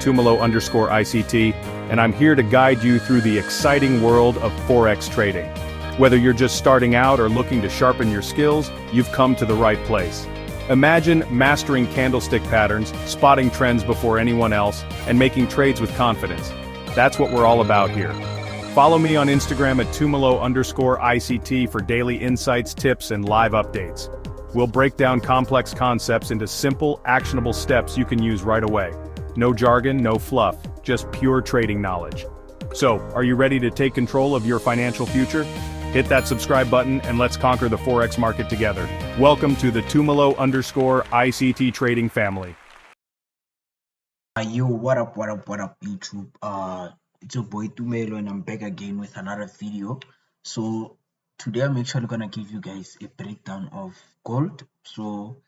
@Tumalo_ICT, and I'm here to guide you through the exciting world of Forex trading. Whether you're just starting out or looking to sharpen your skills, you've come to the right place. Imagine mastering candlestick patterns, spotting trends before anyone else, and making trades with confidence. That's what we're all about here. Follow me on Instagram @Tumalo_ICT for daily insights, tips, and live updates. We'll break down complex concepts into simple, actionable steps you can use right away. No jargon, no fluff, just pure trading knowledge. So, are you ready to take control of your financial future? Hit that subscribe button and let's conquer the Forex market together. Welcome to the Tumalo_ICT trading family. Yo, what up, YouTube? It's your boy Tumelo, and I'm back again with another video. So today I'm actually gonna give you guys a breakdown of gold. So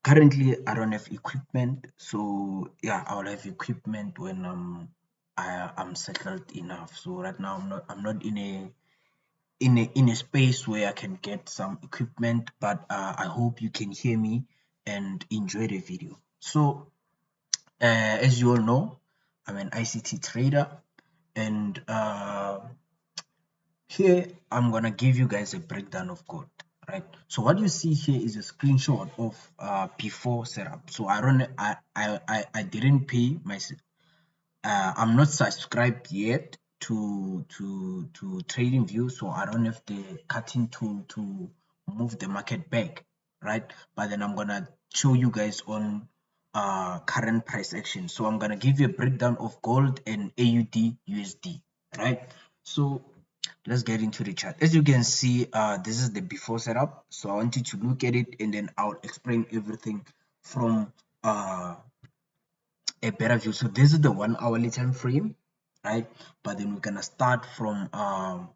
currently I don't have equipment, so yeah, I'll have equipment when I'm settled enough. So right now I'm not in a space where I can get some equipment, but I hope you can hear me and enjoy the video. So as you all know, I'm an ICT trader, and here I'm gonna give you guys a breakdown of gold. Right, so what you see here is a screenshot of before setup. So I didn't pay my I'm not subscribed yet to TradingView, so I don't have the cutting tool to move the market back, right? But then I'm gonna show you guys on current price action. So I'm gonna give you a breakdown of gold and AUD USD, right? So let's get into the chart. As you can see, this is the before setup. So I want you to look at it, and then I'll explain everything from a better view. So this is the 1 hourly time frame, right? But then we're gonna start from a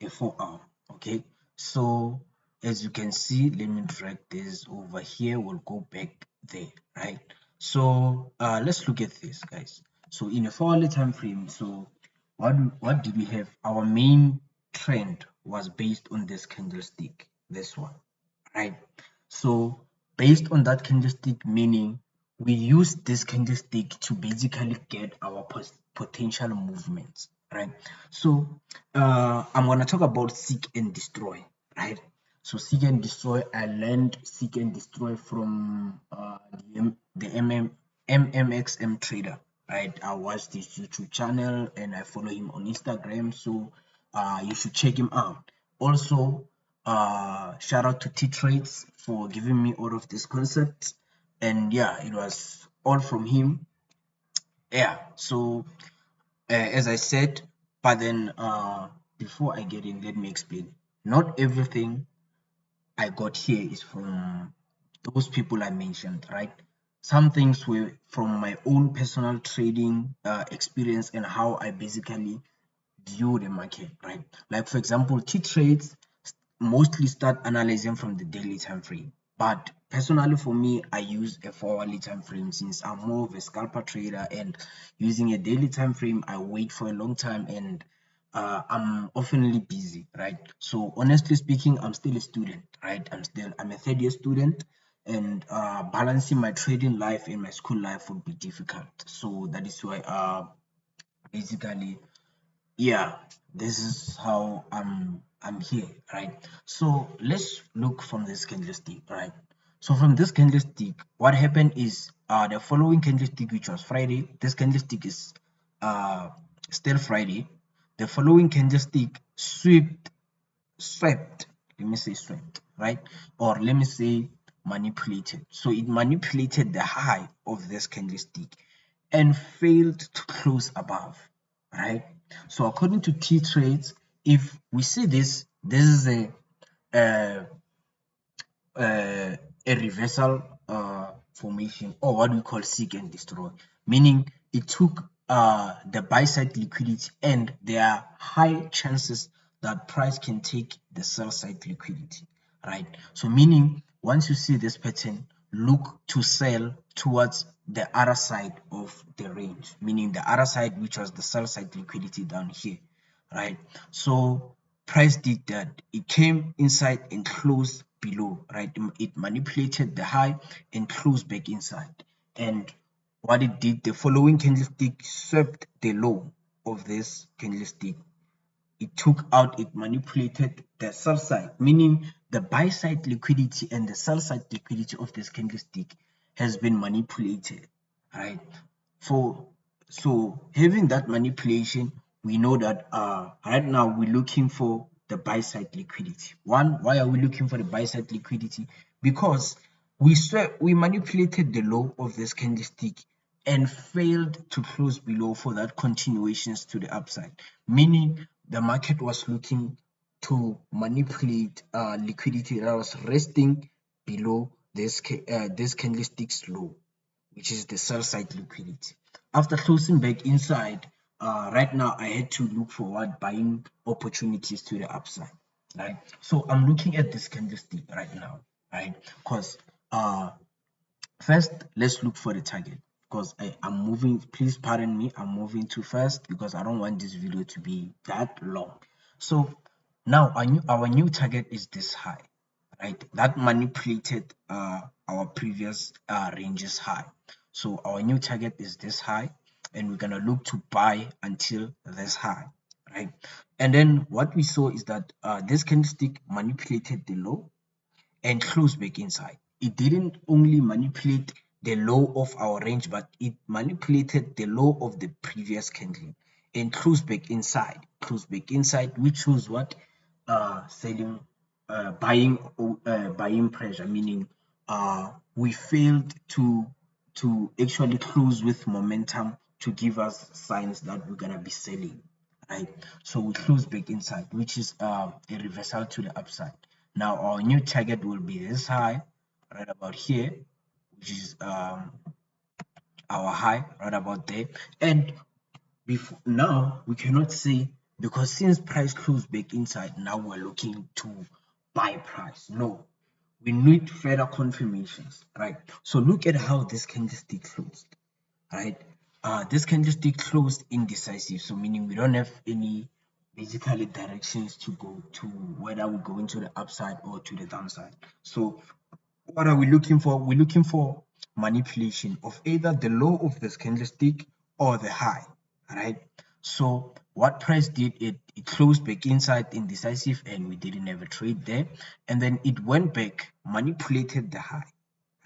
4 hour. Okay, so as you can see, let me drag this over here. We'll go back there, right? So let's look at this, guys. So in a 4 hourly time frame, so what do we have? Our main trend was based on this candlestick, this one, right? So based on that candlestick, meaning we use this candlestick to basically get our potential movements, right? So I'm gonna talk about seek and destroy, right? So seek and destroy, I learned seek and destroy from the MMXM trader, right? I watched this YouTube channel and I follow him on Instagram, so you should check him out. Also, shout out to T Trades for giving me all of these concepts, and yeah, it was all from him. Yeah, so as I said, but then before I get in, let me explain. Not everything I got here is from those people I mentioned, right? Some things were from my own personal trading experience and how I basically view the market, right? Like for example, T Trades mostly start analyzing from the daily time frame, but personally for me, I use a 4 hourly time frame since I'm more of a scalper trader, and using a daily time frame, I wait for a long time, and I'm oftenly busy, right? So honestly speaking, I'm still a student, right? I'm a third year student, and balancing my trading life and my school life would be difficult. So that is why basically, yeah, this is how I'm here, right? So let's look from this candlestick, right? So from this candlestick, what happened is the following candlestick, which was Friday, this candlestick is uh still Friday. The following candlestick swept, let me say swept, right? Or let me say manipulated. So it manipulated the high of this candlestick and failed to close above, right? So according to T Trades, if we see this, this is uh, a reversal formation, or what we call seek and destroy, meaning it took the buy side liquidity, and there are high chances that price can take the sell side liquidity, right? So meaning once you see this pattern, look to sell towards the other side of the range, meaning the other side, which was the sell side liquidity down here, right? So price did that. It came inside and closed below, right? It manipulated the high and closed back inside. And what it did, the following candlestick swept the low of this candlestick. It took out, it manipulated the sell side, meaning the buy side liquidity and the sell side liquidity of this candlestick has been manipulated, right? For so having that manipulation, we know that right now we're looking for the buy side liquidity. One, why are we looking for the buy side liquidity? Because we manipulated the low of this candlestick and failed to close below for that continuations to the upside, meaning the market was looking to manipulate liquidity that was resting below this candlestick's low, which is the sell side liquidity. After closing back inside, right now I had to look for what buying opportunities to the upside, right? So I'm looking at this candlestick right now, right? Because first, let's look for the target, because I'm moving. Please pardon me, I'm moving too fast because I don't want this video to be that long. So now our new target is this high, right? That manipulated our previous ranges high. So our new target is this high, and we're gonna look to buy until this high, right? And then what we saw is that this candlestick manipulated the low and close back inside. It didn't only manipulate the low of our range, but it manipulated the low of the previous candle and close back inside. Close back inside, which shows what selling, buying pressure, meaning we failed to actually close with momentum to give us signs that we're gonna be selling, right? So we close back inside, which is a reversal to the upside. Now our new target will be this high right about here, which is our high right about there. And before now we cannot say, because since price closed back inside, now we're looking to buy price. No, we need further confirmations, right? So look at how this candlestick closed, right? This candlestick closed indecisive, so meaning we don't have any basically directions to go to, whether we go into the upside or to the downside. So what are we looking for? We're looking for manipulation of either the low of this candlestick or the high, right? So what price did, it closed back inside indecisive and we didn't have a trade there, and then it went back, manipulated the high,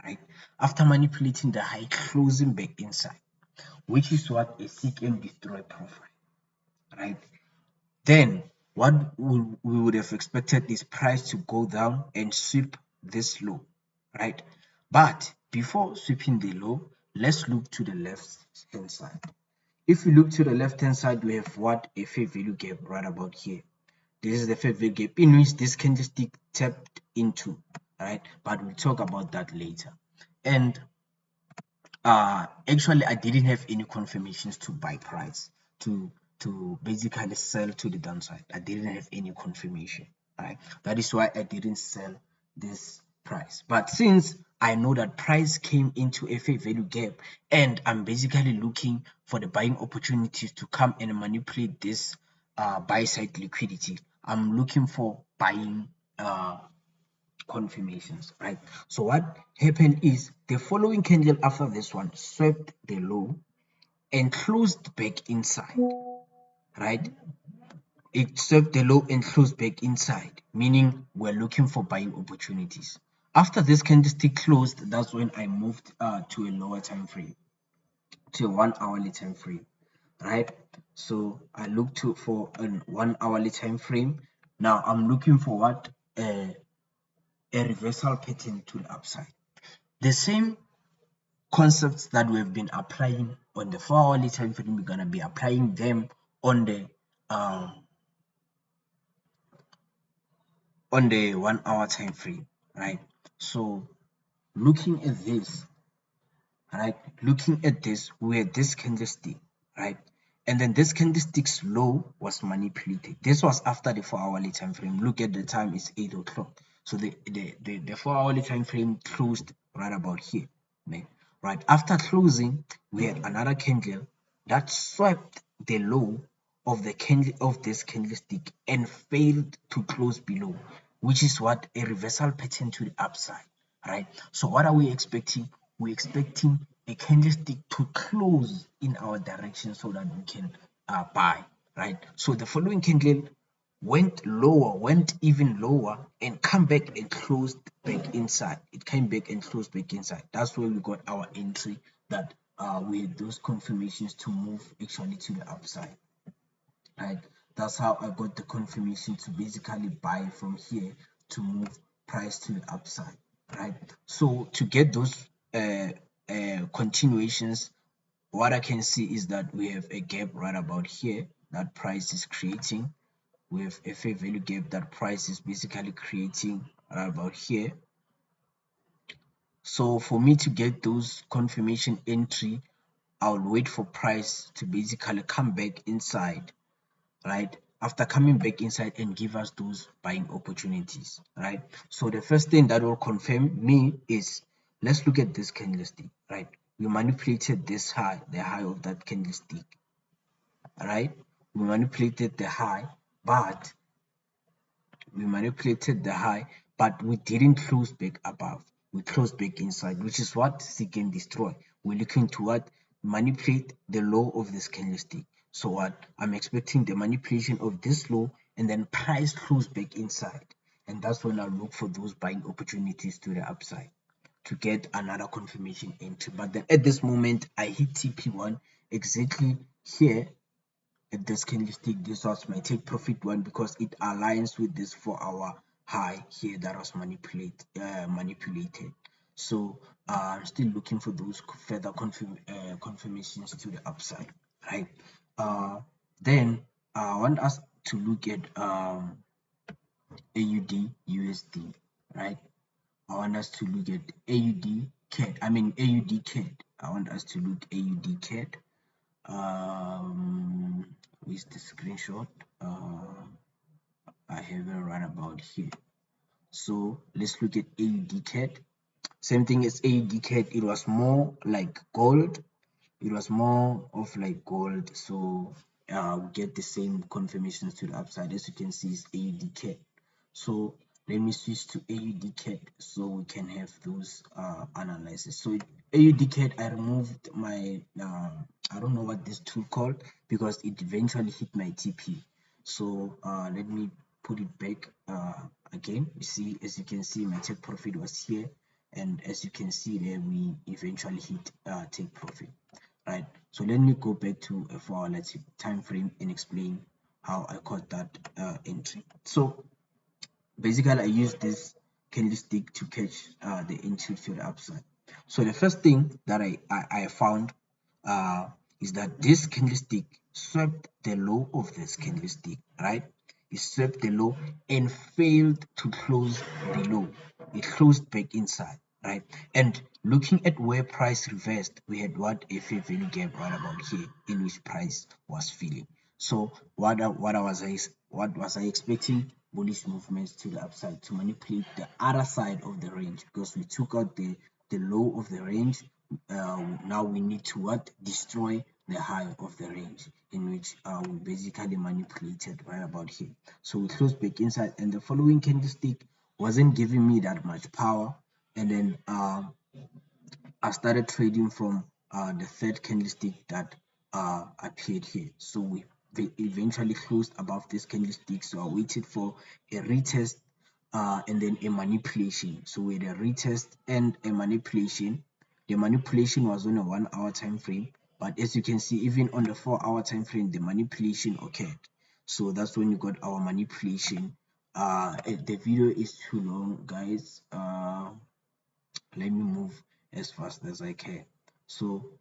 right? After manipulating the high, closing back inside, which is what a seek and destroy profile, right? Then what we would have expected is price to go down and sweep this low, right? But before sweeping the low, let's look to the left hand side. If we look to the left hand side, we have what, a fair value gap right about here. This is the fair value gap in which this candlestick tapped into, right? But we'll talk about that later. And actually I didn't have any confirmations to buy price, to basically sell to the downside. I didn't have any confirmation, right? That is why I didn't sell this price. But since I know that price came into a fair value gap and I'm basically looking for the buying opportunities to come and manipulate this buy side liquidity, I'm looking for buying confirmations, right? So what happened is the following candle after this one swept the low and closed back inside, right? It swept the low and closed back inside, meaning we're looking for buying opportunities. After this candlestick closed, that's when I moved to a lower time frame, to a 1 hourly time frame, right? So I looked for a 1 hourly time frame. Now I'm looking for what, a reversal pattern to the upside. The same concepts that we've been applying on the 4 hourly time frame, we're gonna be applying them on the 1 hour time frame, right? So looking at this, right? Looking at this, where this candlestick, right? And then this candlestick's low was manipulated. This was after the 4 hourly time frame. Look at the time, it's 8 o'clock. So the 4 hourly time frame closed right about here, right? Right after closing, we had another candle that swept the low of the candle of this candlestick and failed to close below, which is what, a reversal pattern to the upside, right? So what are we expecting? We're expecting a candlestick to close in our direction so that we can buy, right? So the following candle went lower, went even lower, and come back and closed back inside. It came back and closed back inside. That's where we got our entry, that we had those confirmations to move actually to the upside, right? That's how I got the confirmation to basically buy from here to move price to the upside, right? So to get those continuations, what I can see is that we have a gap right about here that price is creating. We have a fair value gap that price is basically creating right about here. So for me to get those confirmation entry, I'll wait for price to basically come back inside, right? After coming back inside and give us those buying opportunities, right? So the first thing that will confirm me is, let's look at this candlestick, right? We manipulated this high, the high of that candlestick, right? We manipulated the high, but we didn't close back above. We closed back inside, which is what seek and destroy. We're looking to what? Manipulate the low of this candlestick. So what? I'm expecting the manipulation of this low and then price close back inside. And that's when I look for those buying opportunities to the upside to get another confirmation entry. But then at this moment, I hit TP1 exactly here at this candlestick. This was my take profit one because it aligns with this 4-hour high here that was manipulated. So I'm still looking for those further confirmations to the upside, right? Then I want us to look at AUD USD, right? I want us to look at AUD CAD. I mean AUD CAD. I want us to look AUD CAD. With the screenshot, I have it right about here. So let's look at AUD CAD. Same thing as AUD CAD. It was more like gold. It was more of like gold. So we get the same confirmations to the upside. As you can see, is AUD CAD. So let me switch to AUD CAD so we can have those analysis. So AUD CAD, I removed my I don't know what this tool called because it eventually hit my TP. So let me put it back again. You see, as you can see, my take profit was here, and as you can see there, we eventually hit take profit, right? So let me go back to a 4-hour time frame and explain how I caught that entry. So basically I use this candlestick to catch the entry to the upside. So the first thing that I found is that this candlestick swept the low of this candlestick, right? It swept the low and failed to close below. It closed back inside, right? And looking at where price reversed, we had what? A fair value gap right about here in which price was filling. So what was I expecting? Bullish movements to the upside to manipulate the other side of the range, because we took out the low of the range. Now we need to what? Destroy the high of the range, in which we basically manipulated right about here. So we closed back inside, and the following candlestick wasn't giving me that much power, and then I started trading from the third candlestick that appeared here. So we eventually closed above this candlestick. So I waited for a retest and then a manipulation. So with a retest and a manipulation, the manipulation was on a 1-hour time frame. But as you can see, even on the 4-hour time frame, the manipulation occurred. So that's when you got our manipulation. The video is too long, guys. Let me move as fast as I can. So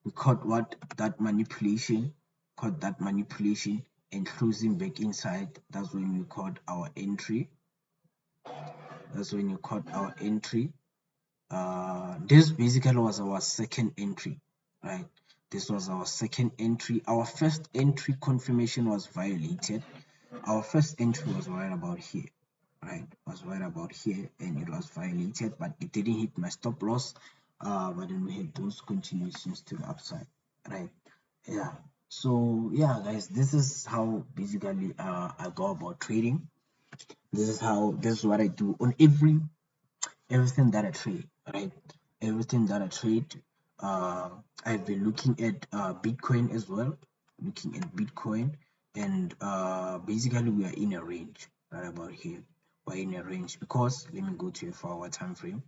we caught what? Caught that manipulation and closing back inside. That's when we caught our entry. This basically was our second entry, right? This was our second entry. Our first entry confirmation was violated. Our first entry was right about here, right? Was right about here, and it was violated, but it didn't hit my stop loss. But then we had those continuations to the upside, right? Yeah. So yeah, guys, this is how basically I go about trading. This is what I do on everything that I trade, right? Everything that I trade, I've been looking at Bitcoin as well, and basically we are in a range right about here. We're in a range because let me go to a 4-hour time frame.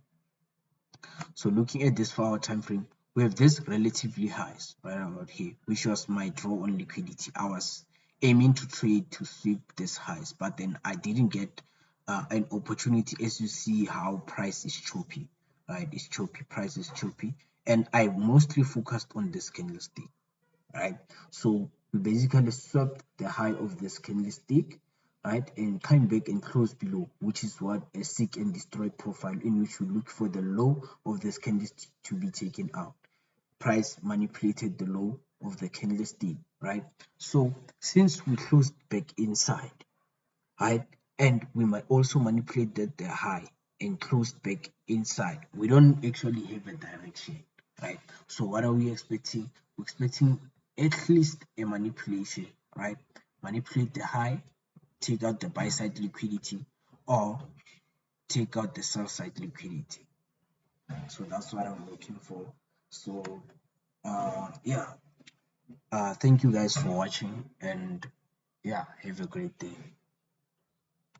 So looking at this 4-hour time frame, we have this relatively highs right about here, which was my draw on liquidity. I was aiming to trade to sweep this highs, but then I didn't get an opportunity. As you see how price is choppy, right? It's choppy, price is choppy, and I mostly focused on this candlestick, right? So we basically swept the high of this candlestick, right, and came back and closed below, which is what a seek and destroy profile, in which we look for the low of this candlestick to be taken out. Price manipulated the low of the candlestick, right? So since we closed back inside, right, and we might also manipulate the high and closed back inside, we don't actually have a direction, right? So what are we expecting? We're expecting at least a manipulation, right? Manipulate the high, take out the buy side liquidity, or take out the sell side liquidity. So that's what I'm looking for. So yeah, thank you guys for watching, and yeah, have a great day.